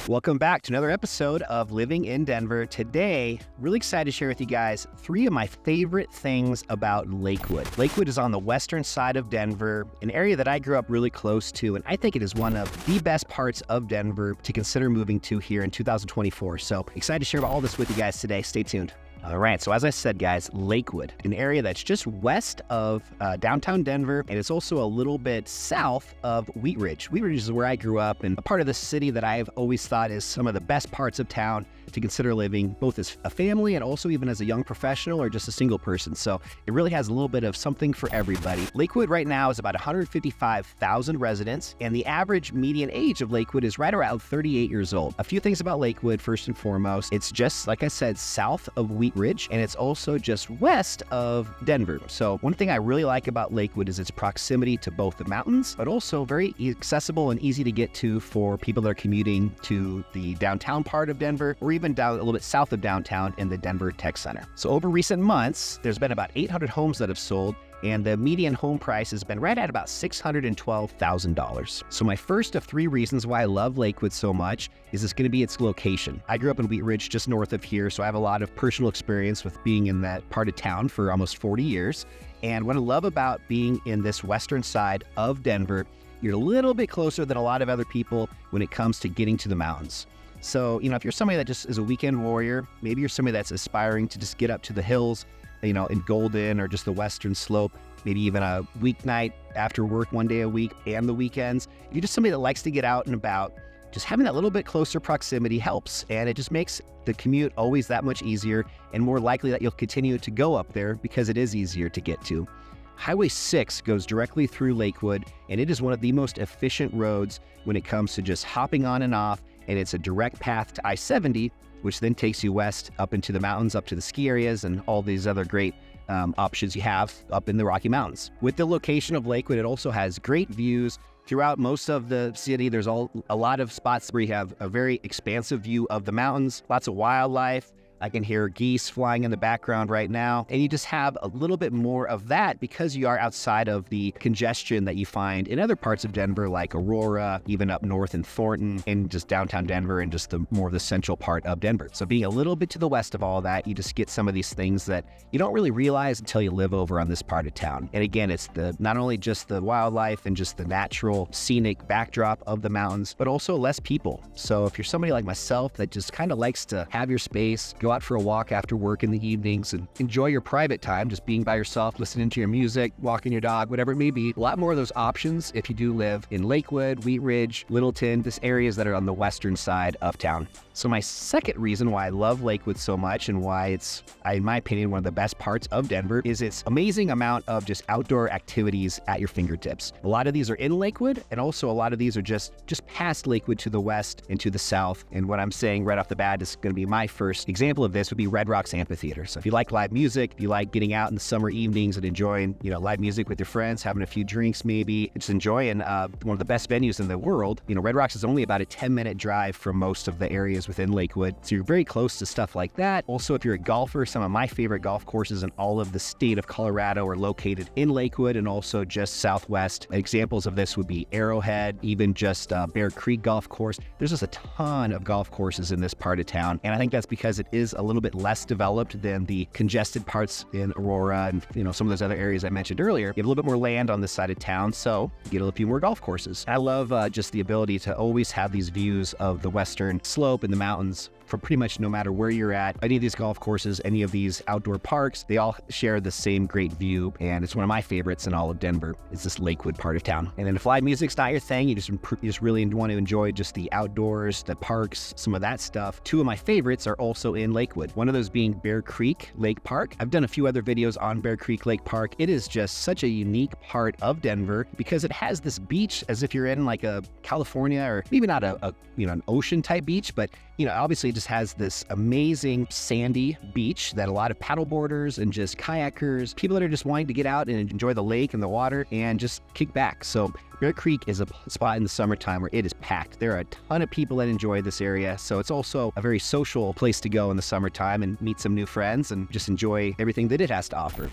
Welcome back to another episode of Living in Denver. Today, really excited to share with you guys 3 of my favorite things about Lakewood. Lakewood is on the western side of Denver, an area that I grew up really close to, and I think it is one of the best parts of Denver to consider moving to here in 2024. So excited to share all this with you guys today. Stay tuned. All right, so as I said, guys, Lakewood, an area that's just west of downtown Denver, and it's also a little bit south of Wheat Ridge. Wheat Ridge is where I grew up, and a part of the city that I've always thought is some of the best parts of town to consider living, both as a family and also even as a young professional or just a single person. So it really has a little bit of something for everybody. Lakewood right now is about 155,000 residents, and the average median age of Lakewood is right around 38 years old. A few things about Lakewood, first and foremost, it's just, like I said, south of Wheat Ridge, and it's also just west of Denver. So one thing I really like about Lakewood is its proximity to both the mountains, but also very accessible and easy to get to for people that are commuting to the downtown part of Denver, or even down a little bit south of downtown in the Denver Tech Center. So over recent months, there's been about 800 homes that have sold, and the median home price has been right at about $612,000. So my first of 3 reasons why I love Lakewood so much is it's going to be its location. I grew up in Wheat Ridge, just north of here, so I have a lot of personal experience with being in that part of town for almost 40 years. And what I love about being in this western side of Denver, you're a little bit closer than a lot of other people when it comes to getting to the mountains. So, if you're somebody that just is a weekend warrior, maybe you're somebody that's aspiring to just get up to the hills, in Golden or just the western slope, maybe even a weeknight after work 1 day a week and the weekends. If you're just somebody that likes to get out and about, just having that little bit closer proximity helps, and it just makes the commute always that much easier and more likely that you'll continue to go up there because it is easier to get to. Highway 6 goes directly through Lakewood, and it is one of the most efficient roads when it comes to just hopping on and off, and it's a direct path to I-70, which then takes you west up into the mountains, up to the ski areas, and all these other great options you have up in the Rocky Mountains. With the location of Lakewood, it also has great views throughout most of the city. There's a lot of spots where you have a very expansive view of the mountains, lots of wildlife. I can hear geese flying in the background right now. And you just have a little bit more of that because you are outside of the congestion that you find in other parts of Denver, like Aurora, even up north in Thornton, and just downtown Denver, and just the more of the central part of Denver. So being a little bit to the west of all that, you just get some of these things that you don't really realize until you live over on this part of town. And again, it's not only just the wildlife and just the natural scenic backdrop of the mountains, but also less people. So if you're somebody like myself that just kind of likes to have your space, go out for a walk after work in the evenings and enjoy your private time, just being by yourself, listening to your music, walking your dog, whatever it may be. A lot more of those options if you do live in Lakewood, Wheat Ridge, Littleton, just areas that are on the western side of town. So my second reason why I love Lakewood so much and why it's, in my opinion, one of the best parts of Denver is its amazing amount of just outdoor activities at your fingertips. A lot of these are in Lakewood, and also a lot of these are just past Lakewood to the west and to the south. And what I'm saying right off the bat is going to be my first example of this would be Red Rocks Amphitheater. So if you like live music, if you like getting out in the summer evenings and enjoying, live music with your friends, having a few drinks maybe, just enjoying one of the best venues in the world. Red Rocks is only about a 10-minute drive from most of the areas within Lakewood. So you're very close to stuff like that. Also, if you're a golfer, some of my favorite golf courses in all of the state of Colorado are located in Lakewood and also just southwest. Examples of this would be Arrowhead, even just Bear Creek Golf Course. There's just a ton of golf courses in this part of town. And I think that's because it is a little bit less developed than the congested parts in Aurora and some of those other areas I mentioned earlier. You have a little bit more land on this side of town, so you get a few more golf courses. I love just the ability to always have these views of the western slope and the mountains from pretty much no matter where you're at. Any of these golf courses, any of these outdoor parks, they all share the same great view, and it's one of my favorites in all of Denver. It's this Lakewood part of town. And then if live music's not your thing, you just really want to enjoy just the outdoors, the parks, some of that stuff. 2 of my favorites are also in Lakewood. One of those being Bear Creek Lake Park. I've done a few other videos on Bear Creek Lake Park. It is just such a unique part of Denver because it has this beach as if you're in like a California, or maybe not an ocean type beach, but obviously it just has this amazing sandy beach that a lot of paddleboarders and just kayakers, people that are just wanting to get out and enjoy the lake and the water and just kick back. So Bear Creek is a spot in the summertime where it is packed. There are a ton of people that enjoy this area. So it's also a very social place to go in the summertime and meet some new friends and just enjoy everything that it has to offer.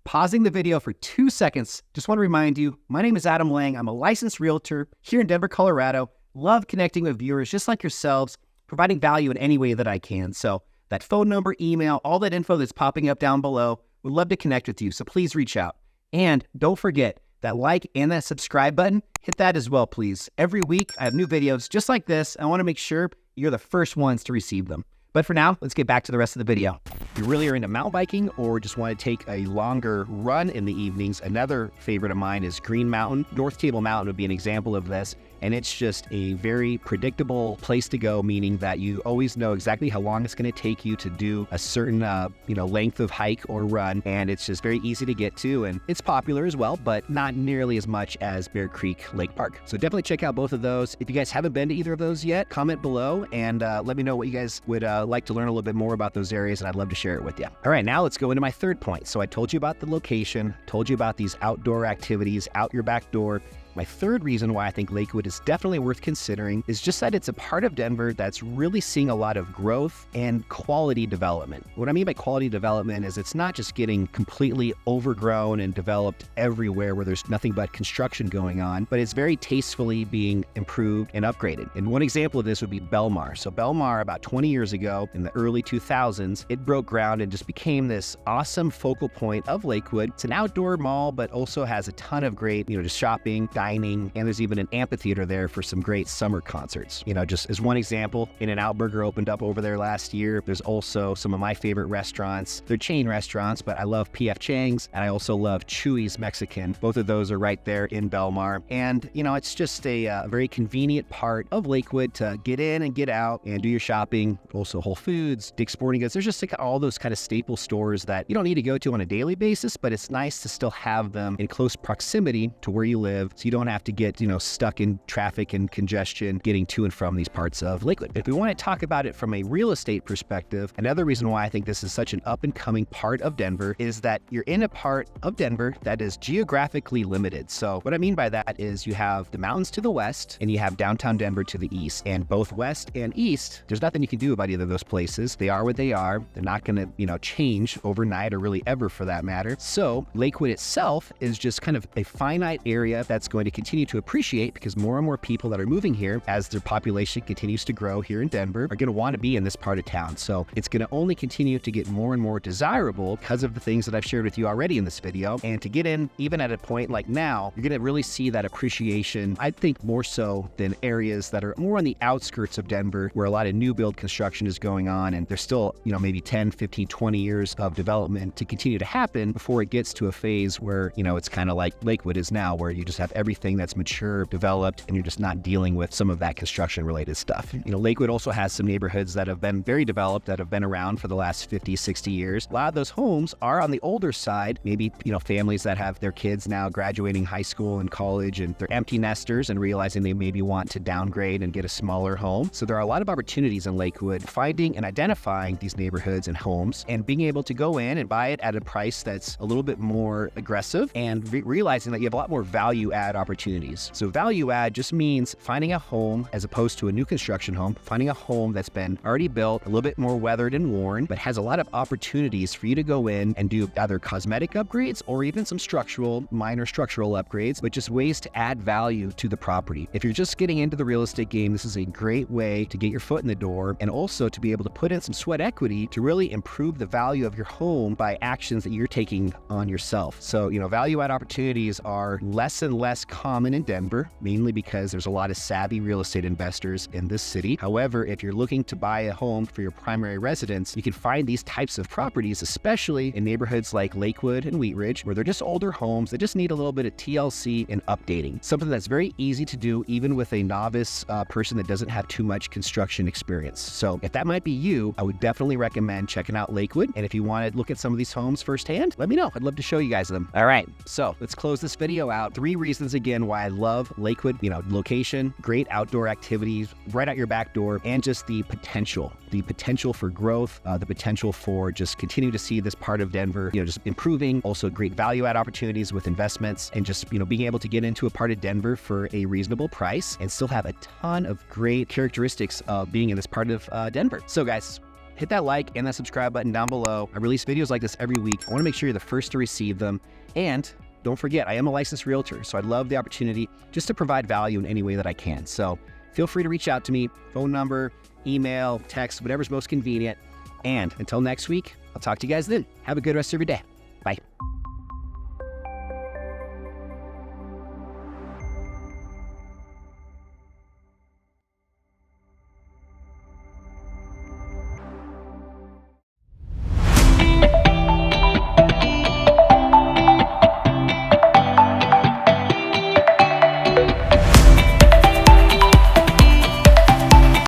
Pausing the video for 2 seconds, just want to remind you, my name is Adam Lang. I'm a licensed realtor here in Denver, Colorado. Love connecting with viewers just like yourselves, providing value in any way that I can. So that phone number, email, all that info that's popping up down below, would love to connect with you. So please reach out. And don't forget that like and that subscribe button, hit that as well, please. Every week I have new videos just like this. I want to make sure you're the first ones to receive them. But for now, let's get back to the rest of the video. If you really are into mountain biking or just want to take a longer run in the evenings, another favorite of mine is Green Mountain. North Table Mountain would be an example of this. And it's just a very predictable place to go, meaning that you always know exactly how long it's going to take you to do a certain, length of hike or run. And it's just very easy to get to. And it's popular as well, but not nearly as much as Bear Creek Lake Park. So definitely check out both of those. If you guys haven't been to either of those yet, comment below and let me know what you guys would like to learn a little bit more about those areas. And I'd love to share it with you. All right, now let's go into my third point. So I told you about the location, told you about these outdoor activities out your back door. My third reason why I think Lakewood is definitely worth considering is just that it's a part of Denver that's really seeing a lot of growth and quality development. What I mean by quality development is it's not just getting completely overgrown and developed everywhere where there's nothing but construction going on, but it's very tastefully being improved and upgraded. And one example of this would be Belmar. So Belmar, about 20 years ago in the early 2000s, it broke ground and just became this awesome focal point of Lakewood. It's an outdoor mall, but also has a ton of great, just shopping, dining, and there's even an amphitheater there for some great summer concerts. Just as one example, In-N-Out Burger opened up over there last year. There's also some of my favorite restaurants. They're chain restaurants, but I love P.F. Chang's, and I also love Chuy's Mexican. Both of those are right there in Belmar. And, it's just a very convenient part of Lakewood to get in and get out and do your shopping. Also Whole Foods, Dick's Sporting Goods. There's just like all those kind of staple stores that you don't need to go to on a daily basis, but it's nice to still have them in close proximity to where you live, so you don't have to get, stuck in traffic and congestion getting to and from these parts of Lakewood. If we want to talk about it from a real estate perspective, another reason why I think this is such an up and coming part of Denver is that you're in a part of Denver that is geographically limited. So what I mean by that is you have the mountains to the west and you have downtown Denver to the east, and both west and east, there's nothing you can do about either of those places. They are what they are. They're not going to, change overnight or really ever for that matter. So Lakewood itself is just kind of a finite area that's going to continue to appreciate because more and more people that are moving here as their population continues to grow here in Denver are going to want to be in this part of town. So it's going to only continue to get more and more desirable because of the things that I've shared with you already in this video. And to get in, even at a point like now, you're going to really see that appreciation, I think more so than areas that are more on the outskirts of Denver where a lot of new build construction is going on. And there's still, maybe 10, 15, 20 years of development to continue to happen before it gets to a phase where, it's kind of like Lakewood is now, where you just have everything that's mature, developed, and you're just not dealing with some of that construction related stuff. Lakewood also has some neighborhoods that have been very developed, that have been around for the last 50, 60 years. A lot of those homes are on the older side, maybe, families that have their kids now graduating high school and college and they're empty nesters and realizing they maybe want to downgrade and get a smaller home. So there are a lot of opportunities in Lakewood finding and identifying these neighborhoods and homes and being able to go in and buy it at a price that's a little bit more aggressive and realizing that you have a lot more value add opportunities. So value add just means finding a home as opposed to a new construction home, finding a home that's been already built, a little bit more weathered and worn, but has a lot of opportunities for you to go in and do either cosmetic upgrades or even some minor structural upgrades, but just ways to add value to the property. If you're just getting into the real estate game, this is a great way to get your foot in the door and also to be able to put in some sweat equity to really improve the value of your home by actions that you're taking on yourself. So, value add opportunities are less and less common in Denver, mainly because there's a lot of savvy real estate investors in this city. However, if you're looking to buy a home for your primary residence, you can find these types of properties, especially in neighborhoods like Lakewood and Wheat Ridge, where they're just older homes that just need a little bit of TLC and updating. Something that's very easy to do even with a novice person that doesn't have too much construction experience. So if that might be you, I would definitely recommend checking out Lakewood. And if you want to look at some of these homes firsthand, let me know. I'd love to show you guys them. All right, so let's close this video out. 3 reasons again why I love Lakewood. Location, great outdoor activities right out your back door, and just the potential for growth, the potential for just continue to see this part of Denver, just improving. Also great value add opportunities with investments and just, being able to get into a part of Denver for a reasonable price and still have a ton of great characteristics of being in this part of Denver. So guys, hit that like and that subscribe button down below. I release videos like this every week. I want to make sure you're the first to receive them. And don't forget, I am a licensed realtor, so I'd love the opportunity just to provide value in any way that I can. So feel free to reach out to me. Phone number, email, text, whatever's most convenient. And until next week, I'll talk to you guys then. Have a good rest of your day. Bye.